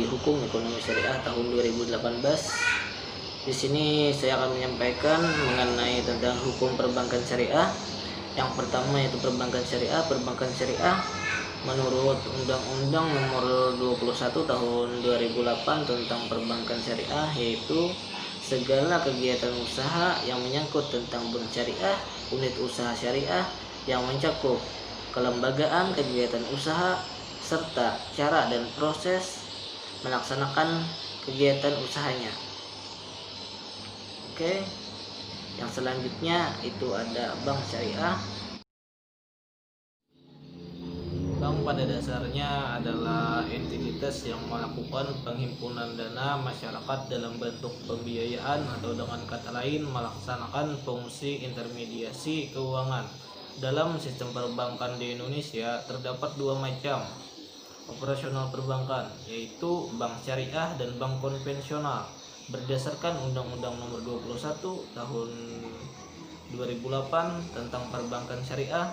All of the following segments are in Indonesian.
dari Hukum Ekonomi Syariah tahun 2018. Di sini saya akan menyampaikan mengenai tentang hukum perbankan syariah. Yang pertama yaitu perbankan syariah. Perbankan syariah menurut Undang-Undang Nomor 21 Tahun 2008 tentang perbankan syariah, yaitu segala kegiatan usaha yang menyangkut tentang bank syariah, unit usaha syariah yang mencakup kelembagaan kegiatan usaha serta cara dan proses melaksanakan kegiatan usahanya. Oke, yang selanjutnya itu ada bank syariah. Bank pada dasarnya adalah entitas yang melakukan penghimpunan dana masyarakat dalam bentuk pembiayaan atau dengan kata lain melaksanakan fungsi intermediasi keuangan. Dalam sistem perbankan di Indonesia terdapat dua macam operasional perbankan, yaitu bank syariah dan bank konvensional. Berdasarkan Undang-Undang Nomor 21 Tahun 2008 tentang perbankan syariah,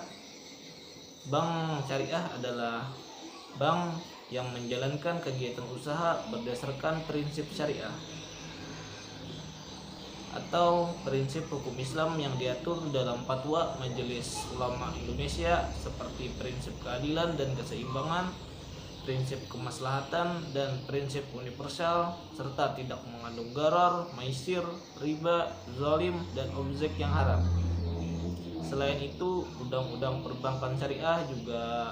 bank syariah adalah bank yang menjalankan kegiatan usaha berdasarkan prinsip syariah atau prinsip hukum Islam yang diatur dalam fatwa Majelis Ulama Indonesia, seperti prinsip keadilan dan keseimbangan, prinsip kemaslahatan, dan prinsip universal, serta tidak mengandung gharar, maisir, riba, zalim, dan objek yang haram. Selain itu, Undang-Undang Perbankan Syariah juga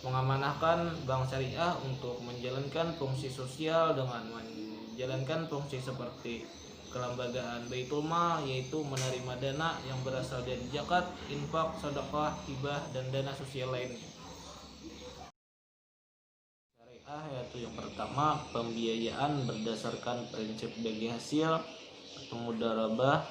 mengamanahkan bank syariah untuk menjalankan fungsi sosial dengan menjalankan fungsi seperti kelembagaan Baitul Mal, yaitu menerima dana yang berasal dari zakat, infak, sedekah, hibah, dan dana sosial lainnya. Yaitu yang pertama, pembiayaan berdasarkan prinsip bagi hasil atau mudharabah.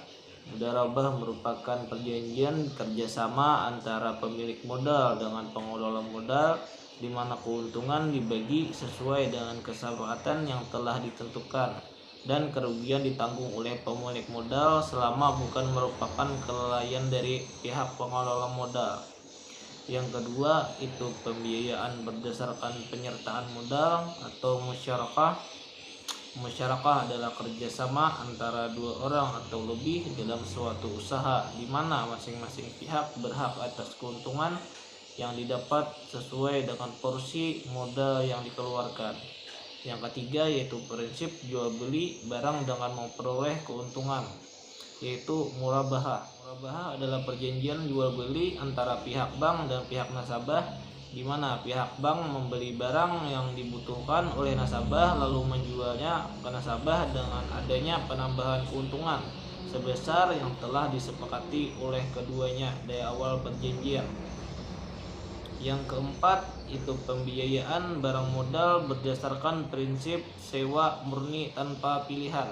Mudharabah merupakan perjanjian kerjasama antara pemilik modal dengan pengelola modal, di mana keuntungan dibagi sesuai dengan kesepakatan yang telah ditentukan dan kerugian ditanggung oleh pemilik modal selama bukan merupakan kelalaian dari pihak pengelola modal. Yang kedua itu pembiayaan berdasarkan penyertaan modal atau musyarakah. Musyarakah adalah kerjasama antara dua orang atau lebih dalam suatu usaha, di mana masing-masing pihak berhak atas keuntungan yang didapat sesuai dengan porsi modal yang dikeluarkan. Yang ketiga yaitu prinsip jual beli barang dengan memperoleh keuntungan, yaitu murabahah. Murabahah adalah perjanjian jual beli antara pihak bank dan pihak nasabah, di mana pihak bank membeli barang yang dibutuhkan oleh nasabah lalu menjualnya ke nasabah dengan adanya penambahan keuntungan sebesar yang telah disepakati oleh keduanya dari awal perjanjian. Yang keempat itu pembiayaan barang modal berdasarkan prinsip sewa murni tanpa pilihan,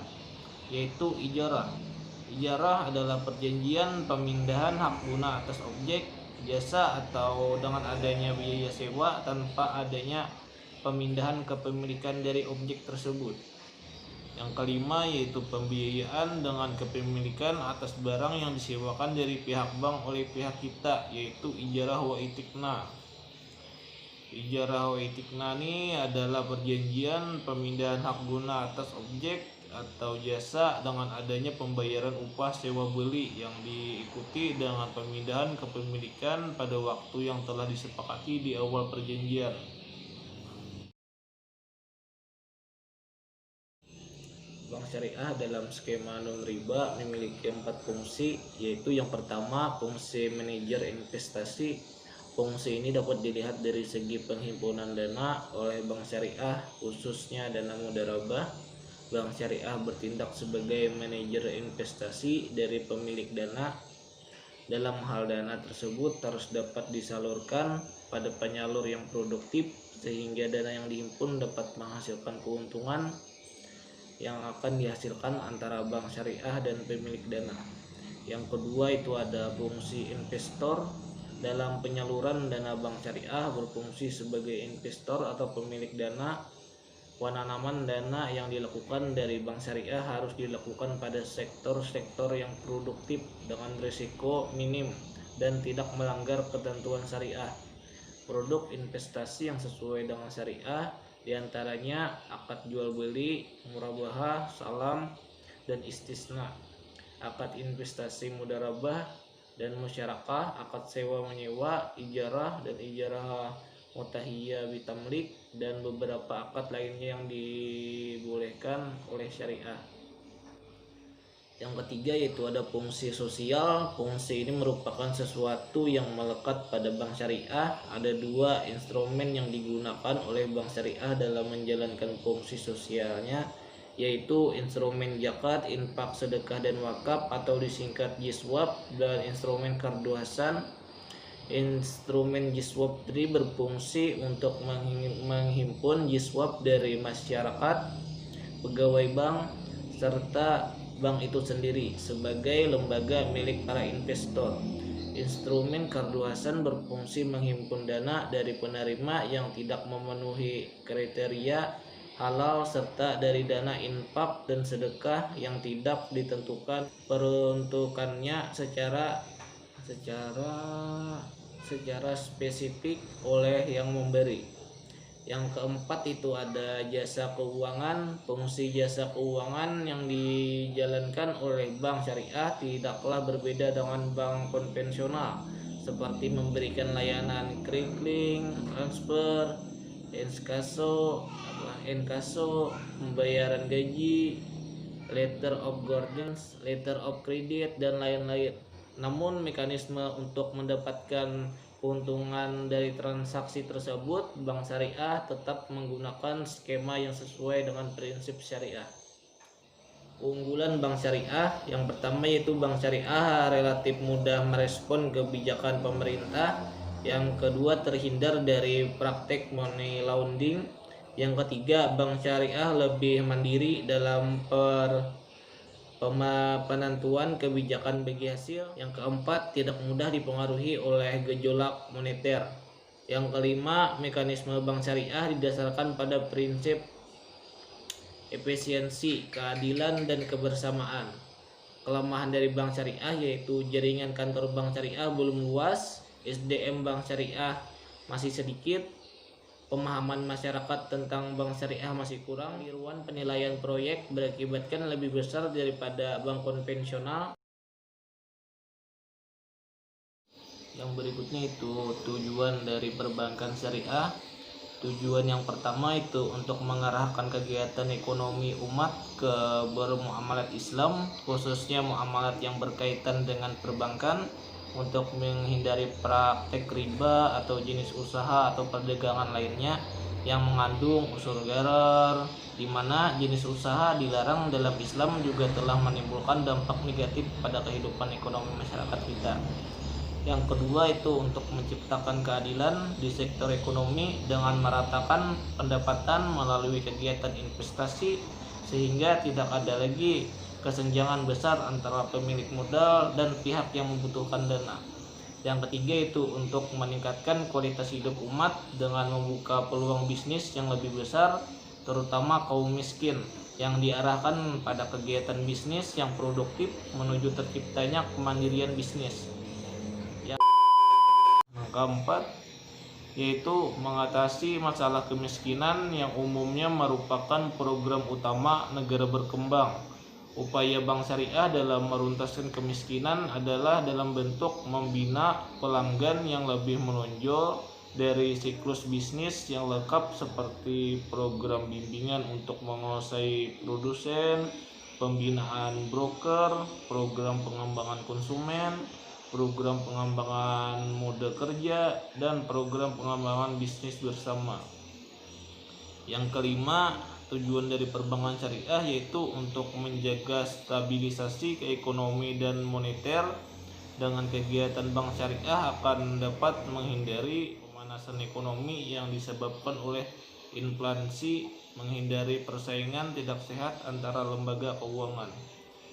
yaitu ijarah. Ijarah adalah perjanjian pemindahan hak guna atas objek, jasa atau dengan adanya biaya sewa tanpa adanya pemindahan kepemilikan dari objek tersebut. Yang kelima yaitu pembiayaan dengan kepemilikan atas barang yang disewakan dari pihak bank oleh pihak kita, yaitu ijarah wa itikna. Ijarah wa itikna ini adalah perjanjian pemindahan hak guna atas objek atau jasa dengan adanya pembayaran upah sewa beli yang diikuti dengan pemindahan kepemilikan pada waktu yang telah disepakati di awal perjanjian. Bank syariah dalam skema non riba memiliki 4 fungsi, yaitu yang pertama fungsi manajer investasi. Fungsi ini dapat dilihat dari segi penghimpunan dana oleh bank syariah, khususnya dana mudharabah. Bank syariah bertindak sebagai manajer investasi dari pemilik dana. Dalam hal dana tersebut harus dapat disalurkan pada penyalur yang produktif, sehingga dana yang dihimpun dapat menghasilkan keuntungan yang akan dihasilkan antara bank syariah dan pemilik dana. Yang kedua itu ada fungsi investor. Dalam penyaluran dana, bank syariah berfungsi sebagai investor atau pemilik dana. Penanaman dana yang dilakukan dari bank syariah harus dilakukan pada sektor-sektor yang produktif dengan risiko minim dan tidak melanggar ketentuan syariah. Produk investasi yang sesuai dengan syariah Di antaranya akad jual beli, murabahah, salam, dan istisna. Akad investasi mudharabah dan musyarakah, akad sewa menyewa, ijarah dan ijarah mutahiyah bitamlik, dan beberapa akad lainnya yang dibolehkan oleh syariah. Yang ketiga yaitu ada fungsi sosial. Fungsi ini merupakan sesuatu yang melekat pada bank syariah. Ada dua instrumen yang digunakan oleh bank syariah dalam menjalankan fungsi sosialnya, yaitu instrumen zakat, infak, sedekah, dan wakaf atau disingkat jiswab, dan instrumen kardu hasan. Instrumen jiswab ini berfungsi untuk menghimpun jiswab dari masyarakat, pegawai bank, serta bank itu sendiri sebagai lembaga milik para investor. Instrumen kardu hasan berfungsi menghimpun dana dari penerima yang tidak memenuhi kriteria halal serta dari dana infak dan sedekah yang tidak ditentukan peruntukannya secara spesifik oleh yang memberi. Yang keempat itu ada jasa keuangan. Fungsi jasa keuangan yang dijalankan oleh bank syariah tidaklah berbeda dengan bank konvensional, seperti memberikan layanan kredit, transfer, enkaso, pembayaran gaji, letter of guardians, letter of credit, dan lain-lain. Namun mekanisme untuk mendapatkan keuntungan dari transaksi tersebut, bank syariah tetap menggunakan skema yang sesuai dengan prinsip syariah. Keunggulan bank syariah yang pertama yaitu bank syariah relatif mudah merespon kebijakan pemerintah. Yang kedua, terhindar dari praktek money laundering. Yang ketiga, bank syariah lebih mandiri dalam penentuan kebijakan bagi hasil. Yang keempat, tidak mudah dipengaruhi oleh gejolak moneter. Yang kelima, mekanisme bank syariah didasarkan pada prinsip efisiensi, keadilan, dan kebersamaan. Kelemahan dari bank syariah yaitu jaringan kantor bank syariah belum luas, SDM bank syariah masih sedikit, pemahaman masyarakat tentang bank syariah masih kurang, keliruan penilaian proyek berakibatkan lebih besar daripada bank konvensional. Yang berikutnya itu tujuan dari perbankan syariah. Tujuan yang pertama itu untuk mengarahkan kegiatan ekonomi umat ke bermuamalat Islam, khususnya muamalat yang berkaitan dengan perbankan, untuk menghindari praktek riba atau jenis usaha atau perdagangan lainnya yang mengandung unsur gharar, di mana jenis usaha dilarang dalam Islam juga telah menimbulkan dampak negatif pada kehidupan ekonomi masyarakat kita. Yang kedua itu untuk menciptakan keadilan di sektor ekonomi dengan meratakan pendapatan melalui kegiatan investasi sehingga tidak ada lagi kesenjangan besar antara pemilik modal dan pihak yang membutuhkan dana. Yang ketiga itu untuk meningkatkan kualitas hidup umat dengan membuka peluang bisnis yang lebih besar, terutama kaum miskin, yang diarahkan pada kegiatan bisnis yang produktif menuju terciptanya kemandirian bisnis. Yang keempat yaitu mengatasi masalah kemiskinan yang umumnya merupakan program utama negara berkembang. Upaya bank syariah dalam meruntaskan kemiskinan adalah dalam bentuk membina pelanggan yang lebih menonjol dari siklus bisnis yang lengkap seperti program bimbingan untuk menguasai produsen, pembinaan broker, program pengembangan konsumen, program pengembangan mode kerja, dan program pengembangan bisnis bersama. Yang kelima, tujuan dari perbankan syariah yaitu untuk menjaga stabilisasi ekonomi dan moneter. Dengan kegiatan bank syariah akan dapat menghindari pemanasan ekonomi yang disebabkan oleh inflasi, menghindari persaingan tidak sehat antara lembaga keuangan.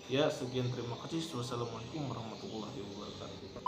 Ya, sekian, terima kasih. Wassalamualaikum warahmatullahi wabarakatuh.